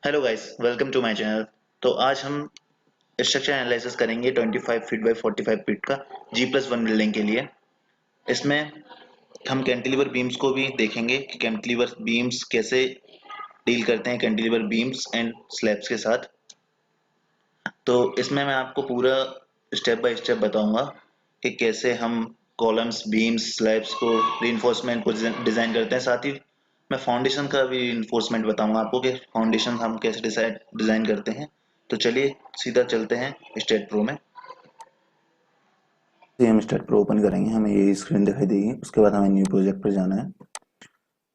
Hello guys, welcome to my channel. तो आज हम स्ट्रक्चर एनालिसिस करेंगे 25 फीट बाय 45 फीट का G+1 बिल्डिंग के लिए। इसमें हम कैंटिलीवर बीम्स को भी देखेंगे कि कैंटिलीवर बीम्स कैसे डील करते हैं कैंटिलीवर बीम्स एंड स्लैब्स के साथ। तो इसमें मैं आपको पूरा स्टेप बाय स्टेप बताऊंगा कि कैसे हम कॉलम्स, बीम्स, स्लैब्स को रीइंफोर्समेंट को डिज़ाइन करते हैं। साथ ही मैं फाउंडेशन का भी रीइंफोर्समेंट बताऊंगा आपको कि फाउंडेशन हम कैसे डिज़ाइन करते हैं। तो चलिए सीधा चलते हैं स्टेट प्रो में। हम स्टार्ट प्रो ओपन करेंगे, हमें ये स्क्रीन दिखाई देगी। उसके बाद हमें न्यू प्रोजेक्ट पर जाना है।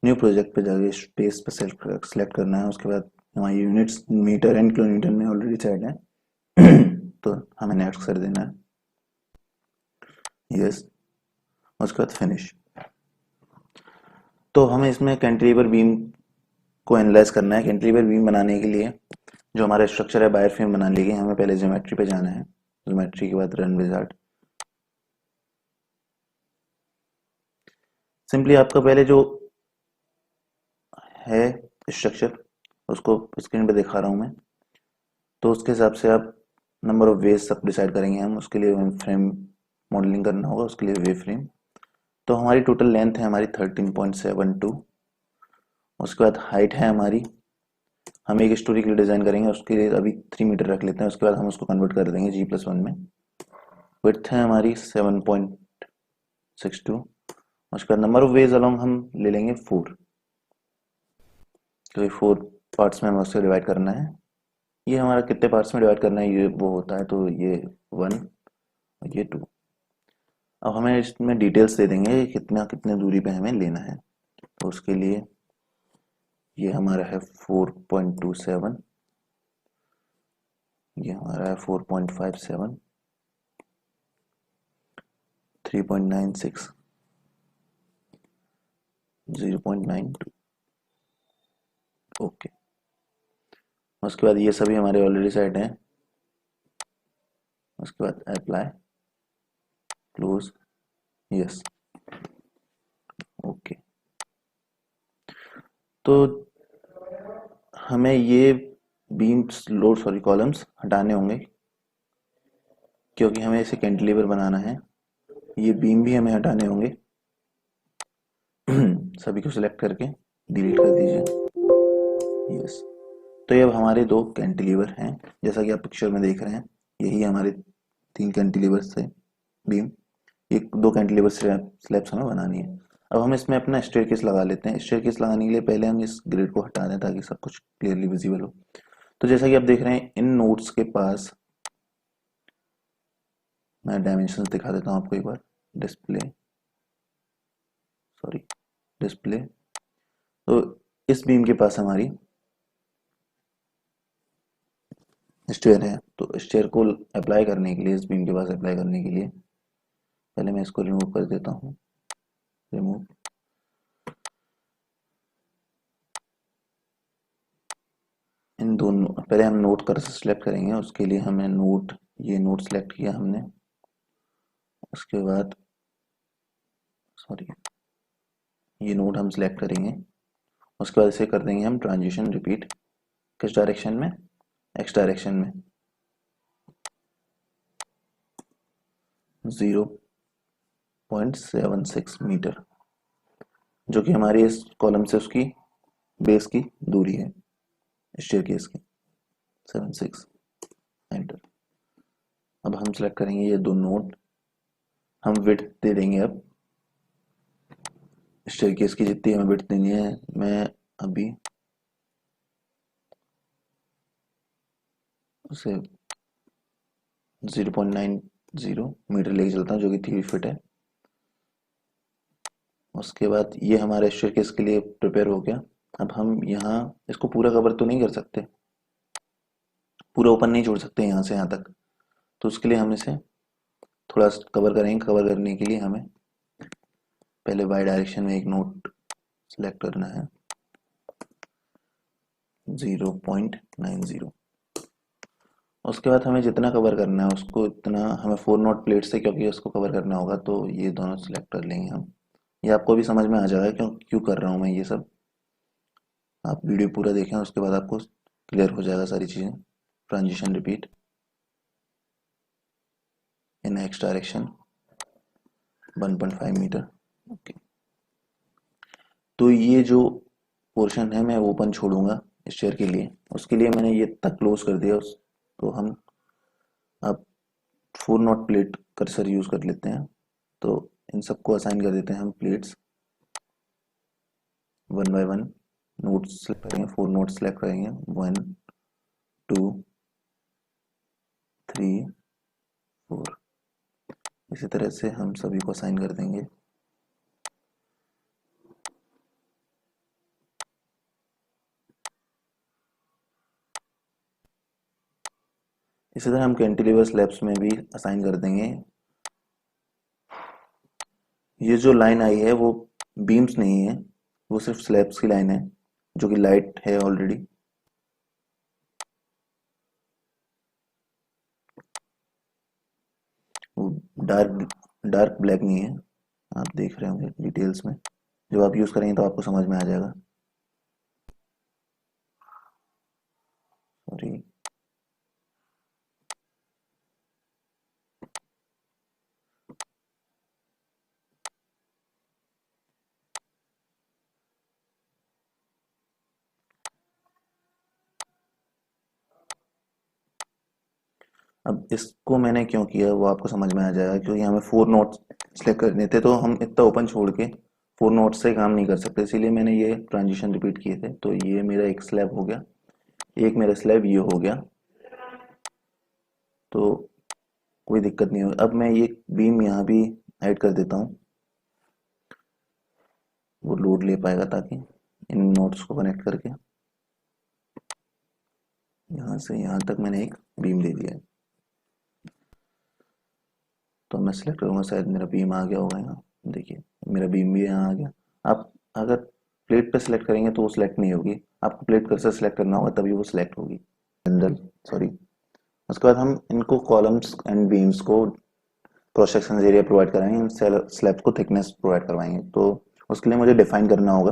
न्यू प्रोजेक्ट पर जाके स्पेस पर सेलेक्ट करना है। उसके बाद हमारी यूनिट्स मीटर एंड किलोमीटर में ऑलरेडी सेट है तो हमें नेक्स्ट कर देना है, यस। उसके बाद फिनिश। तो हमें इसमें कैंटिलीवर बीम को एनालाइज करना है। कैंटिलीवर बीम बनाने के लिए जो हमारा स्ट्रक्चर है वायर फ्रेम बनाने के लिए हमें पहले ज्योमेट्री पे जाना है। ज्योमेट्री के बाद रन विजार्ड। सिंपली आपका पहले जो है स्ट्रक्चर उसको स्क्रीन पे दिखा रहा हूँ मैं। तो उसके हिसाब से आप नंबर ऑफ वेज सब डिसाइड करेंगे हम। उसके लिए हमें फ्रेम मॉडलिंग करना होगा, उसके लिए वे फ्रेम। तो हमारी टोटल लेंथ है हमारी 13.72। उसके बाद हाइट है हमारी, हम एक स्टोरी के लिए डिज़ाइन करेंगे, उसके लिए अभी 3 मीटर रख लेते हैं। उसके बाद हम उसको कन्वर्ट कर देंगे G+1 में। विड्थ है हमारी 7.62। उसके बाद नंबर ऑफ वेज अलॉन्ग हम ले लेंगे 4, क्योंकि 4 पार्ट्स में हमें उससे डिवाइड करना है। ये हमारा कितने पार्ट्स में डिवाइड करना है ये वो होता है, तो ये 1 और ये 2। अब हमें इसमें डिटेल्स दे देंगे कितना कितने दूरी पे हमें लेना है। तो उसके लिए ये हमारा है 4.27, ये हमारा है 4.57, 3.96, 0.92। ओके। उसके बाद ये सभी हमारे ऑलरेडी सेट हैं। उसके बाद अप्लाई, क्लोज, यस, ओके। तो हमें ये बीम्स लोड सॉरी कॉलम्स हटाने होंगे, क्योंकि हमें इसे कैंटिलीवर बनाना है। ये बीम भी हमें हटाने होंगे सभी को सिलेक्ट करके डिलीट कर दीजिए, यस। तो ये अब हमारे दो कैंटिलीवर हैं, जैसा कि आप पिक्चर में देख रहे हैं। यही हमारे 3 कैंटिलीवर से बीम, ये 2 कैंटिलीवर स्लैब्स हमें बनानी है। अब हम इसमें अपना स्टेयरकेस लगा लेते हैं। स्टेयरकेस लगाने के लिए पहले हम इस ग्रिड को हटा दें ताकि सब कुछ क्लियरली विजिबल हो। तो जैसा कि आप देख रहे हैं इन नोट्स के पास, मैं डायमेंशंस दिखा देता हूँ आपको एक बार। Display, sorry, display. तो इस बीम के पास हमारी स्टेयर है। तो स्टेयर को अप्लाई करने के लिए, इस बीम के पास अप्लाई करने के लिए पहले मैं इसको रिमूव कर देता हूँ। रिमूव। इन दोनों पहले हम नोट कर सिलेक्ट करेंगे। उसके लिए हमें नोट, ये नोट सेलेक्ट किया हमने। उसके बाद सॉरी, ये नोट हम सिलेक्ट करेंगे। उसके बाद इसे कर देंगे हम ट्रांजिशन रिपीट। किस डायरेक्शन में? एक्स डायरेक्शन में। 0.76 मीटर, जो कि हमारी इस कॉलम से उसकी बेस की दूरी है, स्टेयरकेस की, 76 मीटर। अब हम सेलेक्ट करेंगे ये दो नोड। हम विड्थ दे देंगे अब स्टेयरकेस की, जितनी हमें विड्थ देनी है। मैं अभी उसे 0.90 मीटर लेके चलता हूँ, जो कि 3 फीट है। उसके बाद ये हमारे स्टेयरकेस के लिए प्रिपेयर हो गया। अब हम यहाँ इसको पूरा कवर तो नहीं कर सकते, पूरा ओपन नहीं छोड़ सकते यहाँ से यहाँ तक। तो उसके लिए हम इसे थोड़ा कवर करेंगे। कवर करने के लिए हमें पहले वाई डायरेक्शन में एक नोट सेलेक्ट करना है, 0.90। उसके बाद हमें जितना कवर करना है उसको इतना हमें 4 नॉट प्लेट से, क्योंकि उसको कवर करना होगा, तो ये दोनों सिलेक्ट कर लेंगे हम। ये आपको भी समझ में आ जाएगा क्यों क्यों कर रहा हूँ मैं ये सब। आप वीडियो पूरा देखें, उसके बाद आपको क्लियर हो जाएगा सारी चीज़ें। Transition repeat in X direction 1.5 metre. Okay, तो ये जो पोर्शन है मैं ओपन छोड़ूंगा इस चेयर के लिए, उसके लिए मैंने ये तक क्लोज कर दिया। तो हम अब 4 नॉट प्लेट कर्सर यूज कर लेते हैं। तो इन सबको असाइन कर देते हैं हम प्लेट्स, 1 बाय 1 नोट्स सेलेक्ट करेंगे, 4 नोट्स सेलेक्ट करेंगे, 1 2 3 4। इसी तरह से हम सभी को असाइन कर देंगे। इसी तरह हम कैंटिलीवर स्लैब्स में भी असाइन कर देंगे। ये जो लाइन आई है वो बीम्स नहीं है, वो सिर्फ स्लैब्स की लाइन है जो कि लाइट है ऑलरेडी। वो डार्क डार्क ब्लैक नहीं है, आप देख रहे होंगे डिटेल्स में। जब आप यूज करेंगे तो आपको समझ में आ जाएगा। सॉरी, अब इसको मैंने क्यों किया वो आपको समझ में आ जाएगा, क्योंकि हमें 4 नोट्स सेलेक्ट करने थे, तो हम इतना ओपन छोड़ के 4 नोट्स से काम नहीं कर सकते, इसीलिए मैंने ये ट्रांजिशन रिपीट किए थे। तो ये मेरा एक स्लैब हो गया, एक मेरा स्लैब ये हो गया, तो कोई दिक्कत नहीं होगी। अब मैं ये बीम यहाँ भी ऐड कर देता हूँ, वो लोड ले पाएगा, ताकि इन नोट्स को कनेक्ट करके यहाँ से यहाँ तक मैंने एक बीम दे दिया है। तो मैं सिलेक्ट करूँगा, शायद मेरा बीम आ गया होगा यहाँ, देखिए मेरा बीम भी यहाँ आ गया। आप अगर प्लेट पे सिलेक्ट करेंगे तो वो सिलेक्ट नहीं होगी, आपको प्लेट कर्सर सिलेक्ट करना होगा तभी वो सिलेक्ट होगी। General, sorry. उसके बाद हम इनको कॉलम्स एंड बीम्स को क्रॉस सेक्शन एरिया प्रोवाइड कराएंगे, इन स्लैब को थिकनेस प्रोवाइड करवाएंगे। तो उसके लिए मुझे डिफाइन करना होगा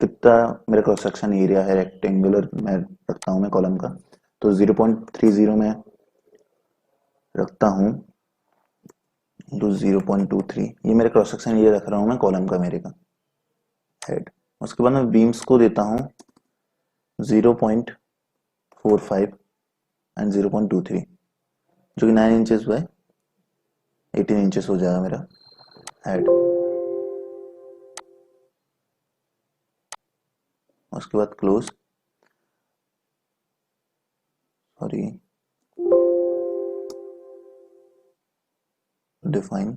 कितना मेरा क्रॉस सेक्शन एरिया है, रेक्टेंगुलर मैं रखता हूँ मैं कॉलम का, तो 0.30 में रखता हूँ इंटू 0.23। ये मेरे क्रॉस सेक्शन एरिया रख रहा हूँ मैं कॉलम का, मेरे का हेड। उसके बाद मैं बीम्स को देता हूँ 0.45 एंड 0.23, जो कि 9 इंचेस बाय 18 इंचेस हो जाएगा मेरा हेड। उसके बाद क्लोज, सॉरी, डिफाइन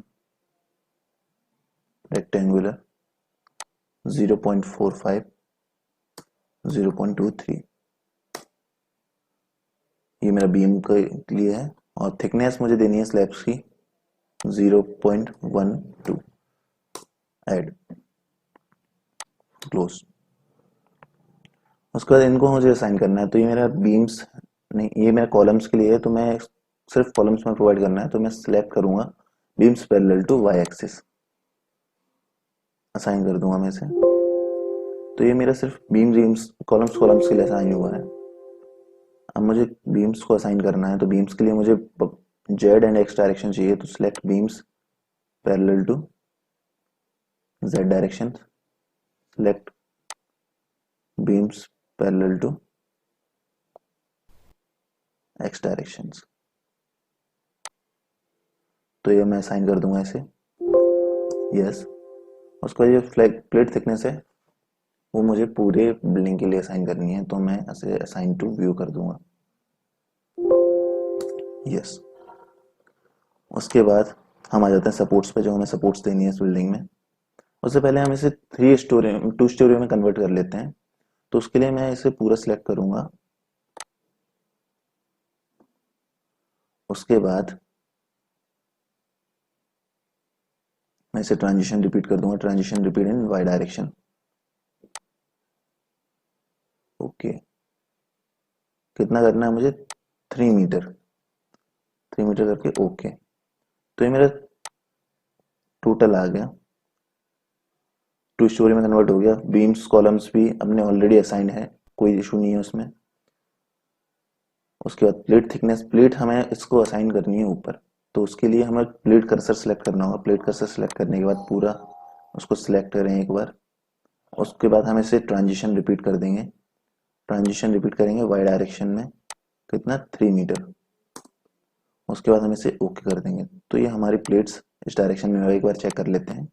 रेक्टेंगुलर 0.45 0.23। ये मेरा बीम के लिए है, और थिकनेस मुझे देनी है स्लैब्स की 0.12। Add, close. उसके बाद इनको मुझे असाइन करना है। तो ये मेरा बीम्स नहीं, ये मेरा कॉलम्स के लिए है, तो मैं सिर्फ कॉलम्स में प्रोवाइड करना है। तो मैं सिलेक्ट करूंगा beams parallel to Y axis, assign कर दूंगा मैं इसे। तो ये मेरा सिर्फ बीम्स कॉलम्स कॉलम्स के लिए असाइन हुआ है। अब मुझे बीम्स को असाइन करना है, तो बीम्स के लिए मुझे जेड एंड एक्स डायरेक्शन चाहिए। तो select beams parallel to Z direction, select beams parallel to X directions. तो ये मैं असाइन कर दूंगा इसे, यस। उसके बाद ये फ्लैग प्लेट थिकनेस है, वो मुझे पूरे बिल्डिंग के लिए असाइन करनी है, तो मैं इसे असाइन टू व्यू कर दूंगा, यस। उसके बाद हम आ जाते हैं सपोर्ट्स पे, जो हमें सपोर्ट्स देनी है इस बिल्डिंग में। उससे पहले हम इसे 2 स्टोरी में कन्वर्ट कर लेते हैं। तो उसके लिए मैं इसे पूरा सिलेक्ट करूंगा। उसके बाद मैं इसे ट्रांजिशन रिपीट कर दूंगा, transition repeat in Y direction, okay. कितना करना है मुझे, 3 मीटर, 3 मीटर करके, ओके। तो ये मेरा टोटल आ गया, 2 स्टोरी में कन्वर्ट हो गया। बीम्स कॉलम्स भी अपने ऑलरेडी असाइन है, कोई इशू नहीं है उसमें। उसके बाद प्लेट थिकनेस, प्लेट हमें इसको असाइन करनी है ऊपर, तो उसके लिए हमें प्लेट कर्सर सेलेक्ट करना होगा। प्लेट कर्सर सेलेक्ट करने के बाद पूरा उसको सिलेक्ट करें एक बार। उसके बाद हम इसे ट्रांजिशन रिपीट कर देंगे, ट्रांजिशन रिपीट करेंगे वाई डायरेक्शन में, कितना 3 मीटर। उसके बाद हम इसे ओके कर देंगे। तो ये हमारी प्लेट्स इस डायरेक्शन में, एक बार चेक कर लेते हैं।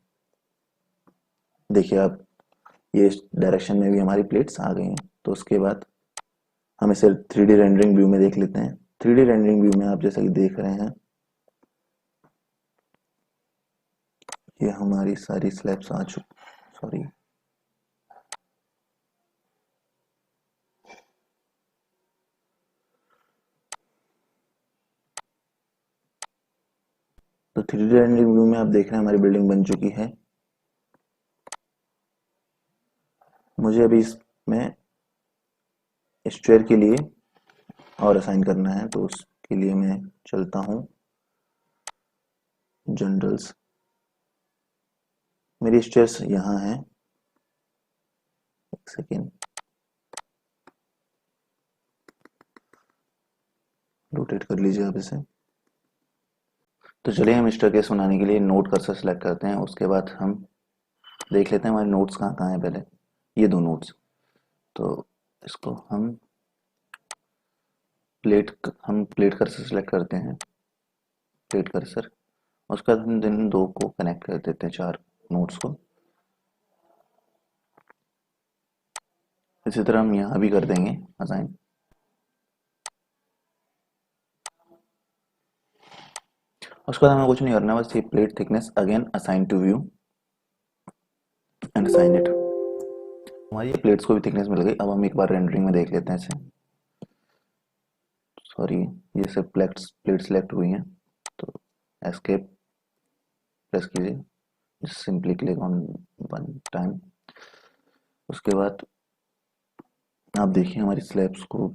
देखिए आप, ये इस डायरेक्शन में भी हमारी प्लेट्स आ गई हैं। तो उसके बाद हम इसे 3D रेंडरिंग व्यू में देख लेते हैं। 3D रेंडरिंग व्यू में आप जैसा कि देख रहे हैं, ये हमारी सारी स्लैब्स आ चुकी, सॉरी, तो 3D रेंडरिंग व्यू में आप देख रहे हैं हमारी बिल्डिंग बन चुकी है। मुझे अभी इसमें स्ट्रेयर के लिए और असाइन करना है, तो उसके लिए मैं चलता हूँ जनरल्स। मेरी स्ट्रेयर्स यहाँ है, एक सेकेंड, रोटेट कर लीजिए आप इसे। तो चलिए हम स्टेयरकेस बनाने के लिए नोड कर्सर सेलेक्ट करते हैं। उसके बाद हम देख लेते हैं हमारे नोड्स कहाँ कहाँ हैं। पहले ये 2 नोड्स, तो इसको हम प्लेट कर्सर सेलेक्ट करते हैं, प्लेट कर्सर। उसके बाद हम इन दो को कनेक्ट कर देते हैं, 4 नोड्स को। इसी तरह हम यहाँ भी कर देंगे असाइन। उसके बाद हमें कुछ नहीं करना, बस ये plate thickness again assign to view and assign it. हमारी प्लेट्स को भी थिकनेस मिल गई। अब हम एक बार रेंडरिंग में देख लेते हैं इसे। सॉरी, ये सब प्लेट्स सिलेक्ट हुई हैं, तो एस्केप प्रेस कीजिए, simply click on one time. उसके बाद आप देखिए हमारी स्लैब्स को,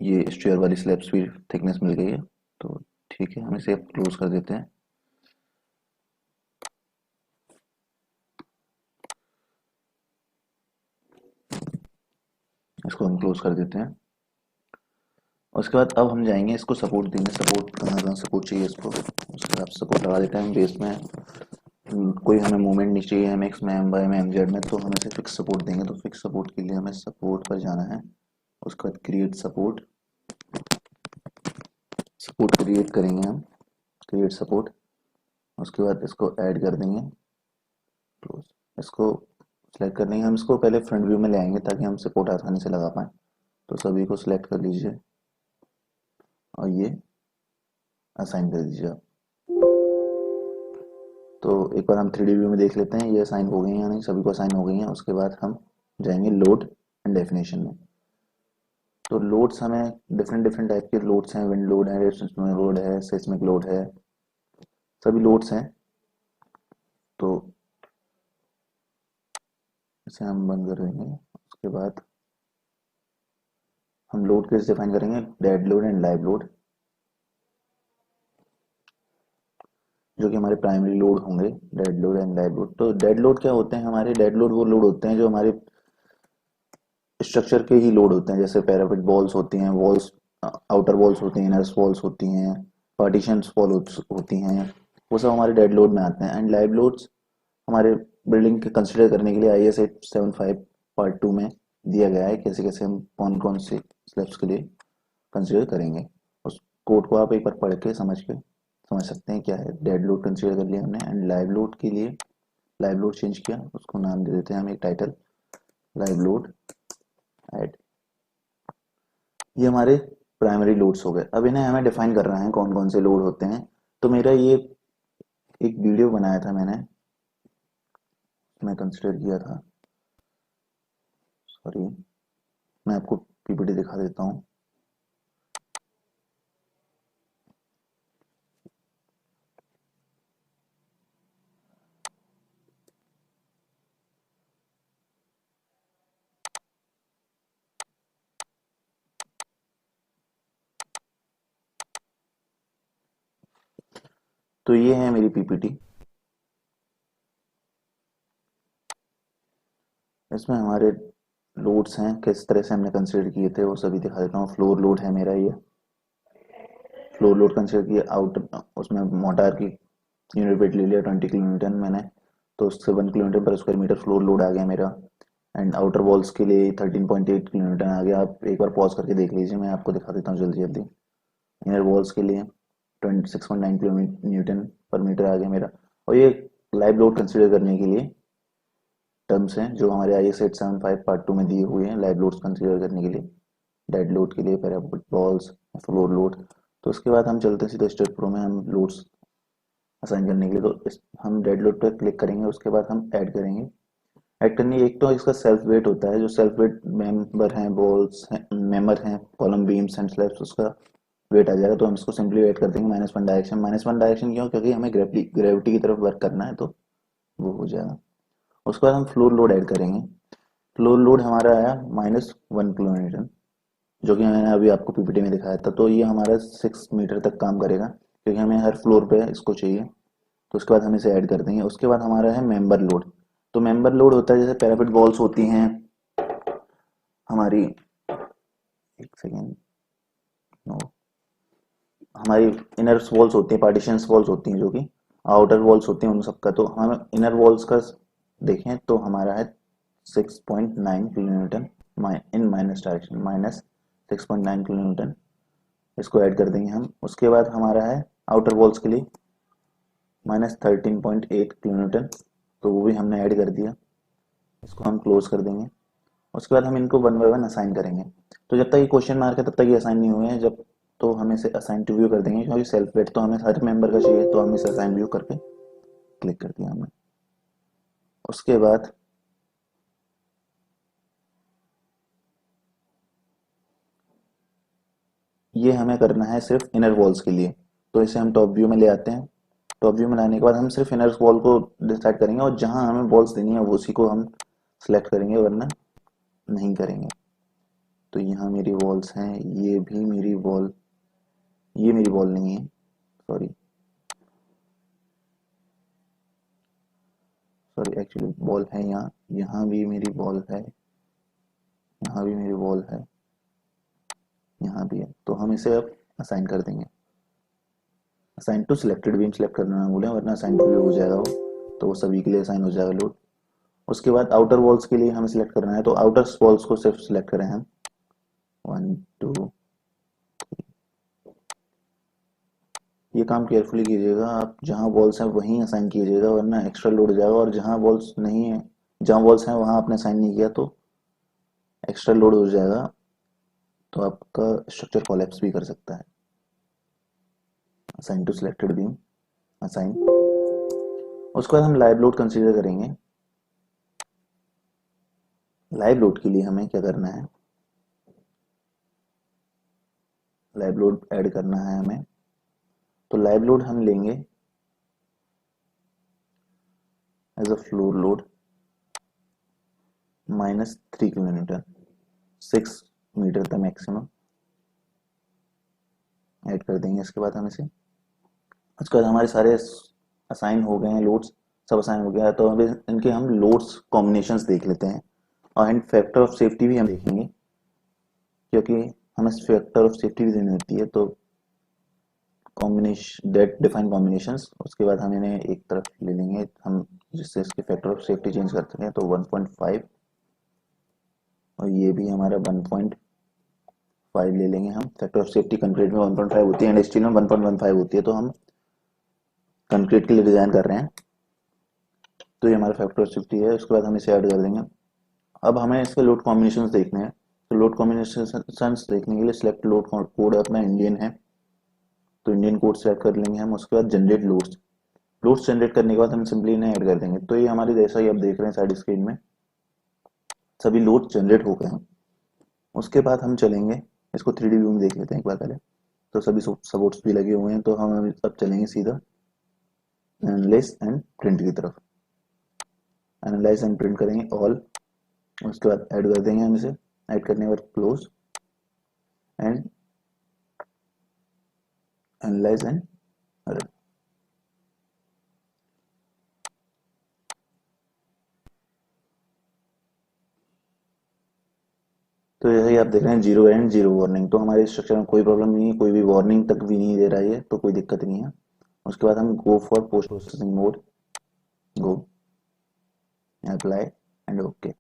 ये स्टेयर वाली स्लैब्स भी थिकनेस मिल गई है। तो ठीक है, हम इसे क्लोज कर देते हैं। इसको हम क्लोज कर देते हैं। उसके बाद अब हम जाएंगे इसको सपोर्ट देंगे, सपोर्ट कहाँ सपोर्ट चाहिए इसको, उसके बाद सपोर्ट लगा देते हैं बेस में। कोई हमें मूवमेंट नहीं चाहिए एम एक्स में, एम वाई में, एम जेड में, तो हम इसे फिक्स सपोर्ट देंगे। तो फिक्स सपोर्ट के लिए हमें सपोर्ट पर जाना है। उसके बाद क्रिएट सपोर्ट, सपोर्ट क्रिएट करेंगे हम, क्रिएट सपोर्ट। उसके बाद इसको ऐड कर देंगे, क्लोज। इसको सिलेक्ट कर लेंगे। हम इसको पहले फ्रंट व्यू में ले आएंगे ताकि हम सपोर्ट आसानी से लगा पाएँ। तो सभी को सिलेक्ट कर लीजिए और ये असाइन कर दीजिए आप। तो एक बार हम 3D व्यू में देख लेते हैं ये असाइन हो गई हैं या नहीं। सभी को असाइन हो गई हैं। उसके बाद हम जाएंगे लोड एंड डेफिनेशन में। तो लोड्स हमें डिफरेंट डिफरेंट टाइप के लोड्स हैं, विंड लोड है, रेजिस्टेंस लोड है, सेस्मिक लोड है, सभी लोड्स हैं। तो इसे हम बंद कर देंगे। उसके बाद हम लोड कैसे डिफाइन करेंगे, dead load and live load, जो कि हमारे प्राइमरी लोड होंगे, dead load and live load. तो डेड लोड क्या होते हैं हमारे, डेड लोड वो लोड होते हैं जो हमारे स्ट्रक्चर के ही लोड होते हैं, जैसे पैरापेट वॉल्स होती हैं, वॉल्स, आउटर वॉल्स होती हैं, इनर वॉल्स होती हैं, पार्टीशंस वॉल होती हैं, वो सब हमारे डेड लोड में आते हैं। एंड लाइव लोड्स हमारे बिल्डिंग के कंसिडर करने के लिए IS 875 पार्ट 2 में दिया गया है, कैसे कैसे हम कौन कौन से स्लैब्स के लिए कंसिडर करेंगे। उस कोड को आप एक बार पढ़ के समझ सकते हैं क्या है। डेड लोड कंसिडर कर लिया हमने। एंड लाइव लोड के लिए लाइव लोड चेंज किया, उसको नाम दे देते हैं हम एक टाइटल, लाइव लोड ऐड। ये हमारे प्राइमरी लोड्स हो गए। अब इन्हें हमें डिफाइन करना है कौन कौन से लोड होते हैं। तो मेरा ये एक वीडियो बनाया था मैंने, मैं कंसिडर किया था, सॉरी, मैं आपको PPT दिखा देता हूँ। तो ये है मेरी PPT। इसमें हमारे लोड्स हैं किस तरह से हमने कंसिडर किए थे वो सभी दिखा देता हूँ। फ्लोर लोड है मेरा, ये फ्लोर लोड कंसिडर किया। आउटर उसमें मोटार की यूनिट वेट ले लिया 20 किलो न्यूटन मैंने, तो उससे 1 किलो न्यूटन पर स्क्वायर मीटर फ्लोर लोड आ गया मेरा। एंड आउटर वॉल्स के लिए 13.8 किलो न्यूटन आ गया। आप एक बार पॉज करके देख लीजिए, मैं आपको दिखा देता हूँ जल्दी जल्दी। इनर वॉल्स के लिए 26.9 किलो न्यूटन पर मीटर आ गया मेरा। और ये लाइव लोड कंसिडर करने के लिए टर्म्स हैं जो हमारे IS 875 पार्ट 2 में दिए हुए हैं लाइव लोड्स कंसिडर करने के लिए, डेड लोड के लिए, पैराबोलिक बॉल्स, फ्लोर लोड। तो उसके बाद हम चलते हैं सीधे स्टेप प्रो में, हम लोड्स असाइन करने के लिए। तो हम डेड लोड पर क्लिक करेंगे, उसके बाद हम ऐड करेंगे। ऐड करने एक तो इसका सेल्फ वेट होता है, जो सेल्फ वेट मेंबर हैं, बॉल्स हैं, मेंबर हैं, कॉलम बीम्स एंड स्लैब्स, उसका वेट आ जाएगा। तो हम इसको सिंपली वेट कर देंगे -1 डायरेक्शन। -1 डायरेक्शन क्यों? क्योंकि हमें ग्रेविटी की तरफ वर्क करना है, तो वो हो जाएगा। उसके बाद हम फ्लोर लोड ऐड करेंगे। फ्लोर लोड हमारा आया -1 किलो न्यूटन, जो कि मैंने अभी आपको PPT में दिखाया था। तो ये हमारा 6 मीटर तक काम करेगा, क्योंकि हमें हर फ्लोर पे इसको चाहिए। तो उसके बाद हम इसे ऐड कर देंगे। उसके बाद हमारा है मेंबर लोड। तो मेंबर लोड होता है जैसे पैरापेट वॉल्स होती हैं हमारी, एक सेकेंड, नो, हमारी इनर वॉल्स होती हैं, पार्टीशंस वॉल्स होती हैं, जो कि आउटर वॉल्स होती हैं उन सबका। तो हम इनर वॉल्स का देखें तो हमारा है 6.9 किलो न्यूटन इन माइनस डायरेक्शन, -6.9 किलो न्यूटन। इसको ऐड कर देंगे हम। उसके बाद हमारा है आउटर वॉल्स के लिए -13.8 किलो न्यूटन, तो वो भी हमने ऐड कर दिया। इसको हम क्लोज कर देंगे। उसके बाद हम इनको 1 बाय 1 असाइन करेंगे। तो जब तक ये क्वेश्चन मार्क है तब तक ये असाइन नहीं हुए हैं, जब तो हम इसे असाइन टू व्यू कर देंगे, क्योंकि सेल्फ वेट तो हमें हर मेंबर का चाहिए। तो हम इसे असाइन व्यू करके क्लिक कर दिया हमने। उसके बाद ये हमें करना है सिर्फ इनर वॉल्स के लिए। तो इसे हम टॉप व्यू में ले आते हैं। टॉप व्यू में लाने के बाद हम सिर्फ इनर वॉल को डिसाइड करेंगे, और जहां हमें बॉल्स देनी है वो उसी को हम सिलेक्ट करेंगे, वरना नहीं करेंगे। तो यहाँ मेरी वॉल्स हैं, ये भी मेरी वॉल, ये मेरी वॉल नहीं है, सॉरी सॉरी, एक्चुअली बॉल है यहाँ, यहाँ भी मेरी बॉल है, यहाँ भी मेरी बॉल है, यहाँ भी है। तो हम इसे अब असाइन कर देंगे। Assign to selected beam select करना ना भूलें, वरना असाइन टू हो जाएगा वो, तो वो सभी के लिए असाइन हो जाएगा लोड। उसके बाद आउटर वॉल्स के लिए हमें सिलेक्ट करना है, तो आउटर वॉल्स को सिर्फ सिलेक्ट करें हम, 1 2। ये काम केयरफुली कीजिएगा, आप जहाँ वॉल्स हैं वहीं असाइन कीजिएगा, वरना एक्स्ट्रा लोड हो जाएगा। और जहाँ वॉल्स नहीं है, जहाँ वॉल्स हैं वहाँ आपने असाइन नहीं किया तो एक्स्ट्रा लोड हो जाएगा, तो आपका स्ट्रक्चर कोलैप्स भी कर सकता है। Assign to selected beam, assign. उसके बाद हम लाइव लोड कंसीडर करेंगे। लाइव लोड के लिए हमें क्या करना है, लाइव लोड ऐड करना है हमें। तो लाइव लोड हम लेंगे as a floor load -3 kilo newton, 6 metre तक मैक्सिमम ऐड कर देंगे। इसके बाद हम इसे, उसके बाद हमारे सारे असाइन हो गए हैं लोड्स, सब असाइन हो गया है। तो अभी इनके हम लोड्स कॉम्बिनेशंस देख लेते हैं, और एंड फैक्टर ऑफ सेफ्टी भी हम देखेंगे, क्योंकि हमें फैक्टर ऑफ सेफ्टी भी देनी होती है। तो कॉम्बिनेशन डेट डिफाइन कॉम्बिनेशंस, उसके बाद हम इन्हें एक तरफ ले लेंगे हम, जिससे इसके फैक्टर ऑफ सेफ्टी चेंज कर सकें। तो 1.5, और ये भी हमारा 1.5 ले लेंगे हम। फैक्टर ऑफ सेफ्टी कंक्रीट में 1.5 होती है एंड स्टील में 1.15 होती है, तो हम कंक्रीट के लिए डिजाइन कर रहे हैं, तो ये हमारा फैक्टर ऑफ सेफ्टी है। उसके बाद हम इसे ऐड कर देंगे। अब हमें इसके लोड कॉम्बिनेशंस देखने हैं। तो लोड कॉम्बिनेशंस देखने के लिए सिलेक्ट लोड कोड अपना इंडियन है, तो इंडियन कोड सेलेक्ट कर लेंगे हम। उसके बाद जनरेट लोड्स, लोड्स जनरेट करने के बाद हम सिंपली इन्हें ऐड कर देंगे। तो ये हमारी, जैसा ही आप देख रहे हैं साइड स्क्रीन में, सभी लोड जनरेट हो गए हैं। उसके बाद हम चलेंगे, इसको 3D व्यू में देख लेते हैं एक बार पहले। तो सभी सपोर्ट्स भी लगे हुए हैं, तो हम अब चलेंगे सीधा एनालाइज एंड प्रिंट की तरफ। एनालाइज एंड प्रिंट करेंगे ऑल, उसके बाद ऐड कर देंगे हम इसे। ऐड करने के बाद close and analyse and run. तो जैसे कि आप देख रहे हैं जीरो एंड जीरो वार्निंग, तो हमारे स्ट्रक्चर में कोई प्रॉब्लम नहीं है, कोई भी वार्निंग तक भी नहीं दे रहा है, तो कोई दिक्कत नहीं है। उसके बाद हम go for post processing mode, go, apply and okay.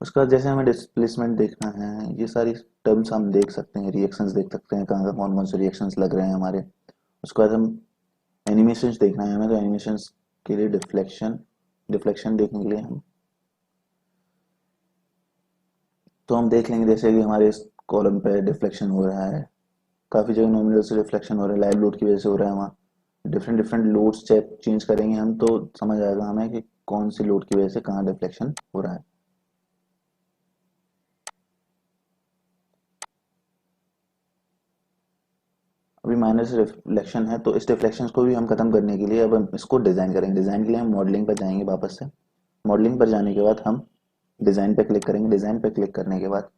उसके बाद जैसे हमें डिस्प्लेसमेंट देखना है, ये सारी टर्म्स हम देख सकते हैं, रिएक्शंस देख सकते हैं, कहाँ कौन कौन से रिएक्शंस लग रहे हैं हमारे। उसके बाद हम एनिमेशंस देखना है हमें, तो एनिमेशंस के लिए डिफ्लेक्शन, डिफ्लेक्शन देखने के लिए हम देख लेंगे जैसे कि हमारे इस कॉलम पे डिफ्लेक्शन हो रहा है, काफ़ी जगह नॉमिनल से रिफ्लेक्शन हो रहा है, लाइव लोड की वजह से हो रहा है, वहाँ डिफरेंट डिफरेंट लोड्स चेंज करेंगे हम तो समझ आएगा हमें कि कौन सी लोड की वजह से कहाँ डिफ्लेक्शन हो रहा है। अभी माइनर से रिफ्लेक्शन है, तो इस डिफ्लेक्शन को भी हम खत्म करने के लिए अब हम इसको डिज़ाइन करेंगे। डिज़ाइन के लिए हम मॉडलिंग पर जाएंगे वापस से। मॉडलिंग पर जाने के बाद हम डिज़ाइन पे क्लिक करेंगे। डिज़ाइन पे क्लिक करने के बाद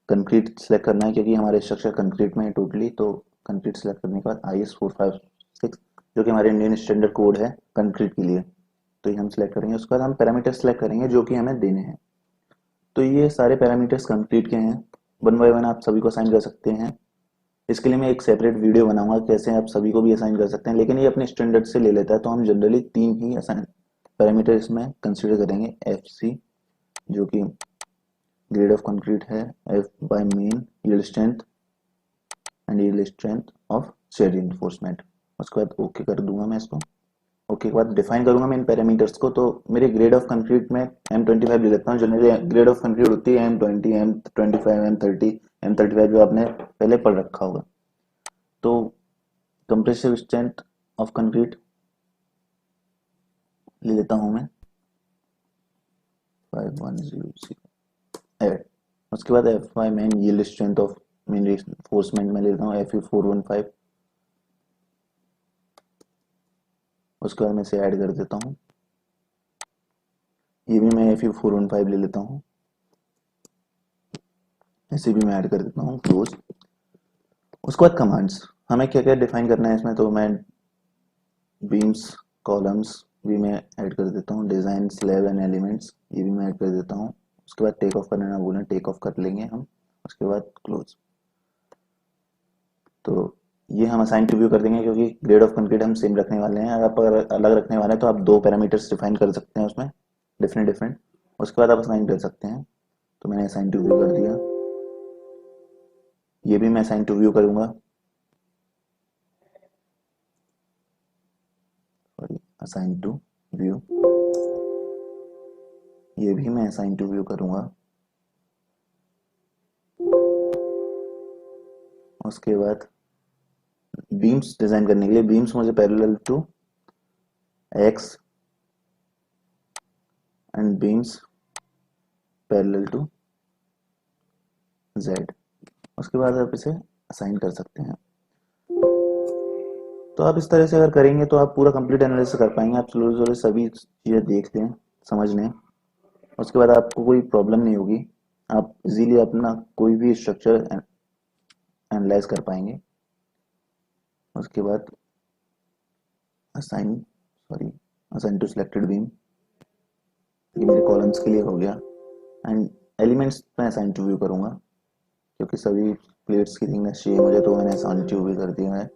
कंक्रीट सेलेक्ट करना है, क्योंकि हमारे स्ट्रक्चर कंक्रीट में है टोटली, तो कंक्रीट सेलेक्ट करने के बाद IS 456 जो कि हमारे इंडियन स्टैंडर्ड कोड है कंक्रीट के लिए, तो ये हम सेलेक्ट करेंगे। उसके बाद हम पैरामीटर सेलेक्ट करेंगे जो कि हमें देने हैं। तो ये सारे पैरामीटर्स कंक्रीट के हैं, वन बाय वन आप सभी को असाइन कर सकते हैं। इसके लिए मैं एक सेपरेट वीडियो बनाऊंगा कैसे आप सभी को भी असाइन कर सकते हैं, लेकिन ये अपने स्टैंडर्ड से ले लेता है, तो हम जनरली 3 ही असाइन पैरामीटर इसमें कंसीडर करेंगे। FC जो कि ग्रेड ऑफ कंक्रीट है, F by mean yield strength and yield strength of shear reinforcement. उसके बाद ओके कर दूंगा मैं इसको। ओके के बाद डिफाइन करूंगा मैं इन पैरामीटर्स को। तो मेरे ग्रेड ऑफ कंक्रीट में M25 ले लेता हूँ। जनरली ग्रेड ऑफ कंक्रीट होती है M20, M25, M30, M35 जो आपने पहले पढ़ रखा होगा। तो कंप्रेसिव स्ट्रेंथ ऑफ कंक्रीट ले लेता हूँ मैं 5100 ऐड। उसके बाद FY main yield strength of main reinforcement में ले लेता हूँ FE415। उसके बाद मैं इसे ऐड कर देता हूँ, ये भी मैं FE415 ले लेता हूँ, इसे भी मैं ऐड कर देता हूँ, क्लोज। उसके बाद कमांड्स हमें क्या क्या डिफाइन करना है इसमें, तो मैं बीम्स कॉलम्स भी मैं ऐड कर देता हूँ, डिज़ाइन स्लैब एंड एलिमेंट्स ये भी मैं ऐड कर देता हूँ। उसके बाद टेक ऑफ करना ना भूलें, टेक ऑफ कर लेंगे हम। उसके बाद क्लोज। तो ये हम असाइन टू व्यू कर देंगे, क्योंकि ग्रेड ऑफ कंक्रीट हम सेम रखने वाले हैं। आप अगर अलग रखने वाले हैं तो आप 2 पैरामीटर्स डिफाइन कर सकते हैं उसमें, डिफरेंट डिफरेंट। उसके बाद आप असाइन कर सकते हैं। तो मैंने असाइन टू व्यू कर दिया, ये भी मैं असाइन टू व्यू करूंगा, सॉरी असाइन टू व्यू, ये भी मैं असाइन टू व्यू करूंगा। उसके बाद बीम्स डिजाइन करने के लिए बीम्स मुझे parallel to X and beams parallel to Z. उसके बाद आप इसे असाइन कर सकते हैं। तो आप इस तरह से अगर करेंगे तो आप पूरा कंप्लीट एनालिसिस कर पाएंगे। आप स्लो स्लो सभी चीज़ें देख लें, समझ लें, उसके बाद आपको कोई प्रॉब्लम नहीं होगी। आप इजीली अपना कोई भी स्ट्रक्चर एनालाइज कर पाएंगे। उसके बाद assign sorry assign to selected beam, ये मेरे कॉलम्स के लिए हो गया। एंड एलिमेंट्स मैं असाइन टू व्यू करूंगा, क्योंकि सभी प्लेट्स की थिकनेस चाहिए मुझे, तो मैंने असाइन टू व्यू कर दिया है।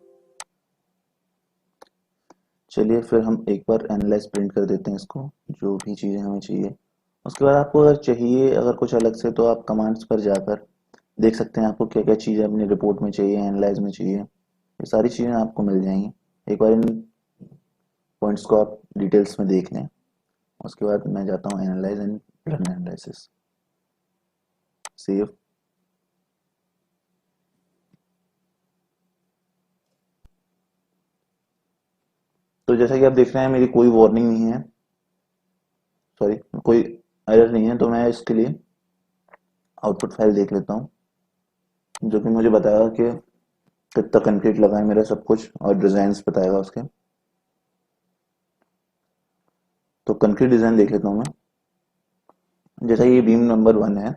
चलिए फिर हम एक बार एनालाइज प्रिंट कर देते हैं इसको, जो भी चीज़ें हमें चाहिए। उसके बाद आपको अगर चाहिए अगर कुछ अलग से, तो आप कमांड्स पर जाकर देख सकते हैं आपको क्या क्या चीज़ें अपनी रिपोर्ट में चाहिए, एनालाइज में चाहिए, ये सारी चीज़ें आपको मिल जाएंगी। एक बार इन पॉइंट्स को आप डिटेल्स में देख लें। उसके बाद मैं जाता हूँ analyse and run analysis, save. तो जैसा कि आप देख रहे हैं मेरी कोई वार्निंग नहीं है, सॉरी कोई एरर नहीं है। तो मैं इसके लिए आउटपुट फाइल देख लेता हूँ, जो कि मुझे बताएगा कि कितना कंक्रीट लगा है मेरा सब कुछ, और डिजाइन बताएगा उसके। तो कंक्रीट डिजाइन देख लेता हूँ मैं। जैसा ये बीम नंबर 1 है,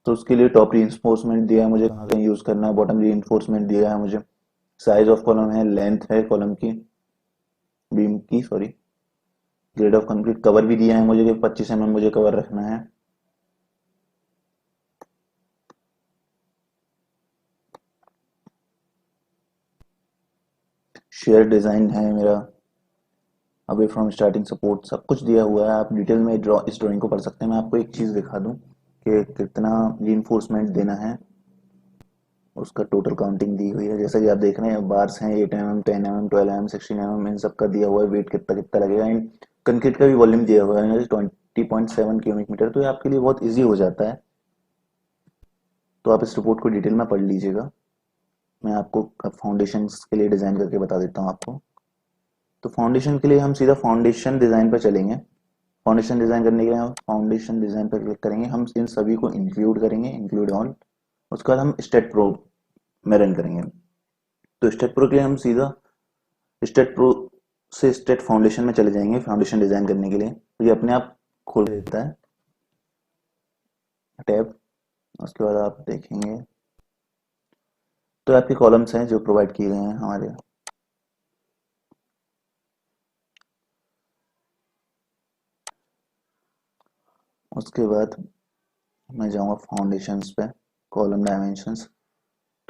तो उसके लिए टॉप रीइंफोर्समेंट दिया है मुझे, कहाँ कहीं यूज करना है। बॉटम रीइंफोर्समेंट दिया है मुझे, साइज ऑफ कॉलम है, लेंथ है कॉलम की, बीम की sorry, grade of concrete cover भी दिया है मुझे कि 25 mm मुझे कवर रखना है। शेयर डिज़ाइन है मेरा, अवे फ्रॉम स्टार्टिंग सपोर्ट, सब कुछ दिया हुआ है। आप डिटेल में इस ड्राइंग को पढ़ सकते हैं। मैं आपको एक चीज़ दिखा दूं कि कितना रीइंफोर्समेंट देना है, उसका टोटल काउंटिंग दी हुई है। जैसा कि आप देख रहे हैं बार्स हैं 8 mm, 10 mm, 12 mm, 16 mm, इन सब का दिया हुआ है वेट कितना कितना लगेगा। एंड कंक्रीट का भी वॉल्यूम दिया हुआ है 20.7 क्यूबिक मीटर, तो ये आपके लिए बहुत ईजी हो जाता है। तो आप इस रिपोर्ट को डिटेल में पढ़ लीजिएगा। मैं आपको फाउंडेशन के लिए डिज़ाइन करके बता देता हूँ आपको। तो फाउंडेशन के लिए हम सीधा फाउंडेशन डिज़ाइन पर चलेंगे। फाउंडेशन डिज़ाइन करने के लिए हम फाउंडेशन डिज़ाइन पर क्लिक करेंगे, हम इन सभी को इंक्लूड करेंगे, इंक्लूड ऑल। उसके बाद हम स्टेट प्रो में रन करेंगे। तो स्टेट प्रो के लिए हम सीधा स्टेट प्रो से स्टेट फाउंडेशन में चले जाएंगे फाउंडेशन डिज़ाइन करने के लिए। तो ये अपने आप खोल देता है टैब। उसके बाद आप देखेंगे तो आपके कॉलम्स हैं जो प्रोवाइड किए गए हैं हमारे। उसके बाद मैं जाऊंगा फाउंडेशंस पे, कॉलम डायमेंशंस।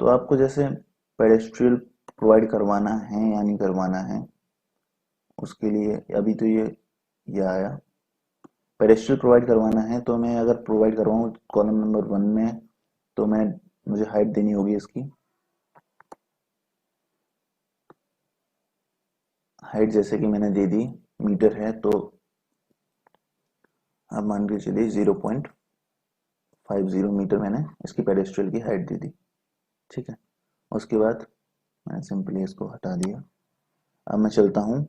तो आपको जैसे पेडेस्ट्रियल प्रोवाइड करवाना है या नहीं करवाना है, उसके लिए अभी तो ये आया पेडेस्ट्रियल प्रोवाइड करवाना है। तो मैं अगर प्रोवाइड करवाऊँ कॉलम नंबर 1 में, तो मैं मुझे हाइट देनी होगी इसकी। हाइट जैसे कि मैंने दे दी, मीटर है तो आप मान के चलिए 0.50 मीटर मैंने इसकी पेडेस्ट्रियल की हाइट दे दी। ठीक है, उसके बाद मैंने सिंपली इसको हटा दिया। अब मैं चलता हूँ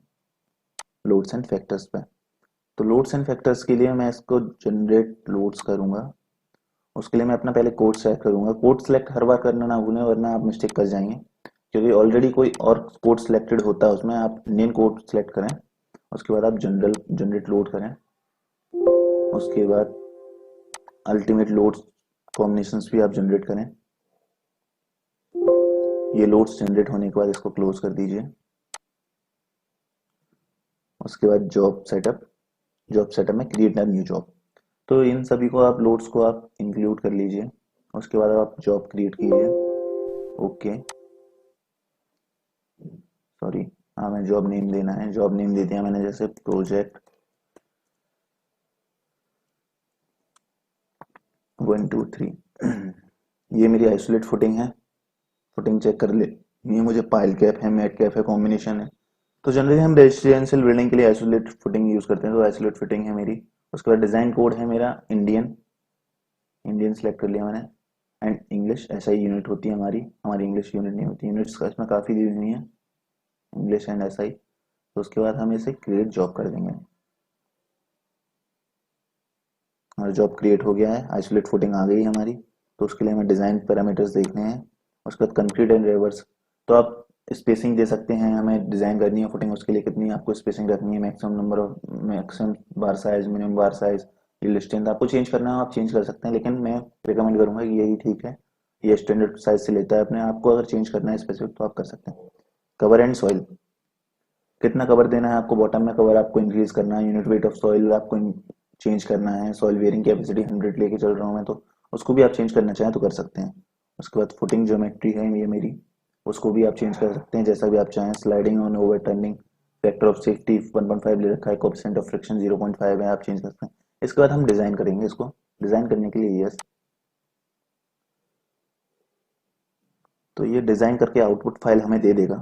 लोड्स एंड फैक्टर्स पे। तो लोड्स एंड फैक्टर्स के लिए मैं इसको जनरेट लोड्स करूंगा। उसके लिए मैं अपना पहले कोड सेलेक्ट करूंगा। कोड सेलेक्ट हर बार करना ना भूलें वरना आप मिस्टेक कर जाएंगे, क्योंकि ऑलरेडी कोई और कोड सिलेक्टेड होता है उसमें। आप इंडियन कोड सेलेक्ट करें, उसके बाद आप जनरेट लोड करें। उसके बाद अल्टीमेट लोड्स कॉम्बिनेशंस भी आप जनरेट करें। ये लोड्स जनरेट होने के बाद इसको क्लोज कर दीजिए। उसके बाद जॉब सेटअप में क्रिएट न्यू जॉब। तो इन सभी को आप लोड्स को आप इंक्लूड कर लीजिए। उसके बाद आप जॉब क्रिएट कीजिए। ओके, सॉरी, हाँ, मैं जॉब नेम देना है। जॉब नेम दे दिया मैंने, जैसे प्रोजेक्ट 1 2 3। ये मेरी आइसोलेट फुटिंग है। फुटिंग चेक कर ले, ये मुझे पाइल कैप है, मैट कैप है, कॉम्बिनेशन है। तो जनरली हम रेजिडेंशियल बिल्डिंग के लिए आइसोलेट फुटिंग यूज करते हैं, तो आइसोलेट फिटिंग है मेरी। उसके बाद डिजाइन कोड है मेरा इंडियन, इंडियन सेलेक्ट कर लिया मैंने। एंड इंग्लिश एसआई यूनिट होती है हमारी, हमारी इंग्लिश यूनिट नहीं होती। यूनिट्स का इसमें काफ़ी दी हुई है, इंग्लिश एंड एसआई। तो उसके बाद हम इसे क्रिएट जॉब कर देंगे। हमारा जॉब क्रिएट हो गया है, आइसोलेट फुटिंग आ गई है हमारी। तो उसके लिए हमें डिज़ाइन पैरामीटर्स देखने हैं। उसके बाद कंक्रीट एंड रिवर्स। तो आप स्पेसिंग दे सकते हैं, हमें डिज़ाइन करनी है फुटिंग, उसके लिए कितनी आपको स्पेसिंग रखनी है, मैक्सिमम बार साइज, मिनिमम बार साइज, ये स्ट्रेंथ आपको चेंज करना है, आप चेंज कर सकते हैं। लेकिन मैं रिकमेंड करूंगा कि यही ठीक है, ये स्टैंडर्ड साइज से लेता है अपने। आपको अगर चेंज करना है स्पेसिफिक तो आप कर सकते हैं। कवर एंड सॉइल, कितना कवर देना है आपको, बॉटम में कवर आपको इंक्रीज करना है। यूनिट वेट ऑफ सॉइल आपको चेंज करना है। सॉइल वेयरिंग कैपेसिटी 100 लेके चल रहा हूँ मैं, तो उसको भी आप चेंज करना चाहें तो कर सकते हैं। उसके बाद फुटिंग ज्योमेट्री है ये मेरी, उसको भी आप चेंज कर सकते हैं जैसा भी आप चाहें। Sliding on over turning, factor of safety 1.5 ले रखा है, कोएफिशिएंट ऑफ फ्रिक्शन 0.5 है, आप चेंज कर सकते हैं। इसके बाद हम डिजाइन करेंगे इसको। डिजाइन करने के लिए यस, तो ये डिजाइन करके आउटपुट फाइल हमें दे देगा।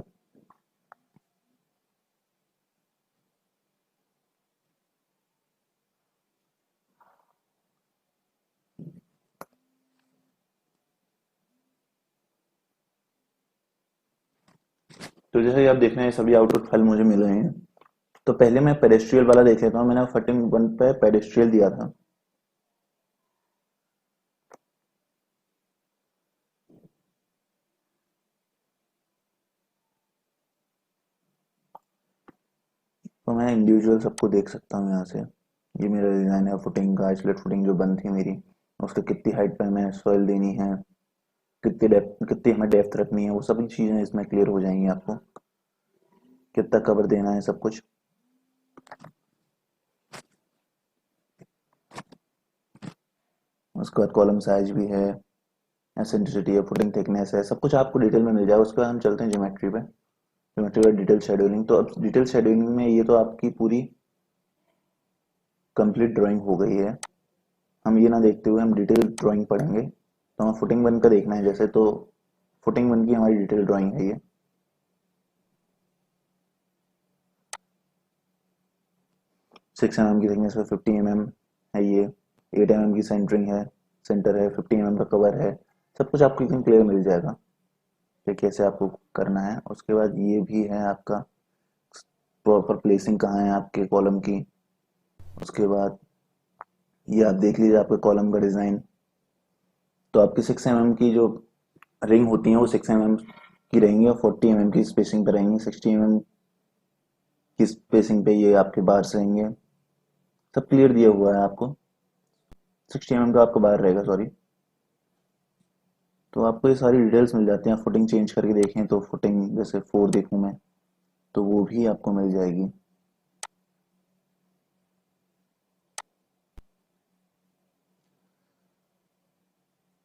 तो जैसे आप देख रहे हैं सभी आउटपुट फाइल मुझे मिल रहे हैं। तो पहले मैं पेडेस्ट्रियल वाला देख लेता हूँ। मैंने फटिंग 1 पे पेडेस्ट्रियल दिया था। तो मैं इंडिविजुअल सबको देख सकता हूँ यहाँ से। ये मेरा डिजाइन है फुटिंग का, आइसोलेट फुटिंग जो बंद थी मेरी, उसका कितनी हाइट पे हमें सॉइल देनी है, कितनी डेप्थ, कितनी हमें डेप्थ रखनी है, वो सभी चीजें इसमें क्लियर हो जाएंगी आपको। कितना कवर देना है सब कुछ। उसके बाद कॉलम साइज भी है, एसेंट्रिसिटी है, फुटिंग थिकनेस है, सब कुछ आपको डिटेल में मिल जाएगा। उसके बाद हम चलते हैं ज्योमेट्री पे। ज्योमेट्री का डिटेल शेड्यूलिंग। तो अब डिटेल शेड्यूलिंग में ये तो आपकी पूरी कंप्लीट ड्राइंग हो गई है। हम ये ना देखते हुए हम डिटेल ड्राइंग पढ़ेंगे। तो हमें फुटिंग वन का देखना है जैसे, तो फुटिंग वन की हमारी डिटेल ड्राइंग है ये। 6 mm की थिकनेस है, 50 mm है ये, 8 mm की सेंटरिंग है, सेंटर है, 50 mm का कवर है। सब कुछ आपको एकदम क्लियर मिल जाएगा कि कैसे आपको करना है। उसके बाद ये भी है आपका प्रॉपर प्लेसिंग कहाँ है आपके कॉलम की। उसके बाद ये आप देख लीजिए आपके कॉलम का डिज़ाइन। तो आपकी 6 mm की जो रिंग होती है वो 6 mm की रहेंगी और 40 mm की स्पेसिंग पे रहेंगी। 60 mm की स्पेसिंग पे ये आपके बार्स रहेंगे। सब क्लियर दिया हुआ है आपको। 60 mm का आपका बार रहेगा, सॉरी। तो आपको ये सारी डिटेल्स मिल जाती हैं। फुटिंग चेंज करके देखें तो फुटिंग जैसे 4 देखूं मैं तो वो भी आपको मिल जाएगी।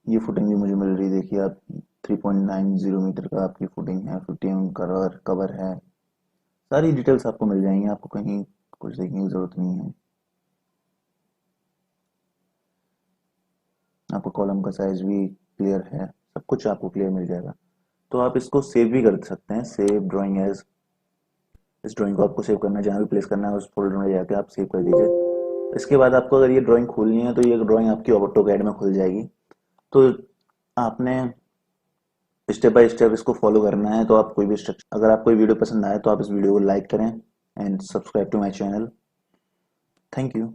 ये फुटिंग भी मुझे मिल रही, देखिए आप 3.90 मीटर का आपकी फुटिंग है, 50 mm कवर है। सारी डिटेल्स आपको मिल जाएंगी, आपको कहीं कुछ देखने की जरूरत नहीं है। आपको कॉलम का साइज भी क्लियर है, सब कुछ आपको क्लियर मिल जाएगा। तो आप इसको सेव भी कर सकते हैं, सेव ड्राइंग एज। इस ड्राइंग को आपको सेव करना है, जहाँ भी प्लेस करना है उस फोल्डर में जाके आप सेव कर दीजिए। इसके बाद आपको अगर ये ड्राइंग खोलनी है तो ये ड्राइंग आपकी ऑटोकैड में खुल जाएगी। तो आपने स्टेप बाय स्टेप इसको फॉलो करना है। तो आप कोई भी स्ट्रक्चर, अगर आपको वीडियो पसंद आए तो आप इस वीडियो को लाइक करें and subscribe to my channel. Thank you.